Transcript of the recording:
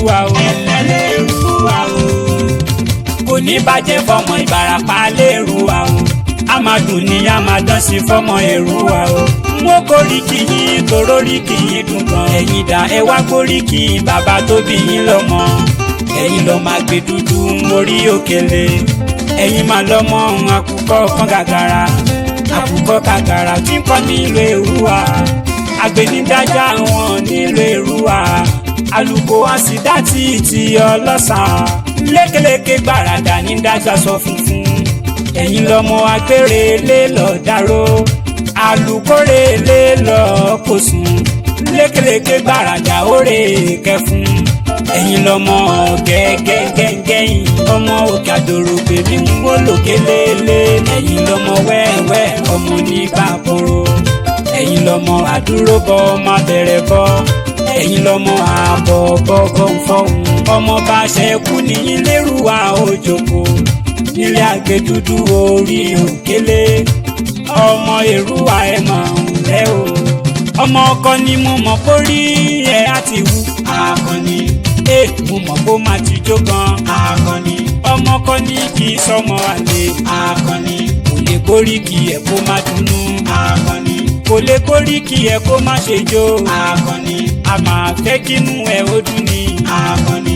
eruwa o. ẹlẹ́lẹ́ eruwa o. kò ní bàjẹ́ fọmọ Ìbàràpá lẹ́rùwà o. a máa dùn ní a máa dán sí fọmọ eruwa o. mo kórìkì yín toróríkì yín dùn gan. ẹ̀yin dà ẹ wá kórìkì bàbá tó bí yín lọ́mọ. ẹ̀yin lọ máa gbé dúdú mórí òkèlè. ẹ̀yin máa lọ́mọ àkùkọ kan gàgàrà. àkùkọ gàgàrà tí ń kọ́ nílò eruwa. àgbẹ̀nidájà wọn nílò eruwa. àlùkò àsídàtì ti ọlọ́sàn. lékeleke gbàràdà ní dájà sọ funfun. ẹ̀yin lọ́mọ agbére lé lọ dárò. àlùkòrè lé lọ kò sùn. lékeleke gbàràdà òrè kẹfun. ẹ̀yin lọ́mọ gẹ́gẹ́gẹ́gẹ́yìn. ọmọ òkè àdòrò bèbí ń wó lòkè lélẹ̀. ẹ̀yin lọ́mọ wẹ́wẹ́ ọmọ nígbà kóró. ẹ̀yin lọ́mọ àdúróbọ ọmọ bẹ̀rẹ̀ bọ́. ẹ̀yin lọ́mọ àbọ̀ bọ́bọ́ ń fọ́hùn. ọmọ bá ṣẹ́kù ní lẹ́rùwà òjòkó. nílé àgbẹ̀dúdú orí òkèlè. ọmọ eruwa ẹ̀ mọ̀ ẹ́ o. ọmọ ọkọ ni mo mọ̀ kó rí ẹ̀ àti wù. akọni. mo mọ̀ kó má ti jó gan. akọni. ọmọ kọ́ ní kí sọmọ àlè. akọni. kò lè kórìkì ẹ̀ kó má dunnú. akọni. kò lè kórìkì ẹ̀ kó má ṣe jó. akọni. a máa fẹ́ kínú ẹ̀ ó dùn ní. akọni.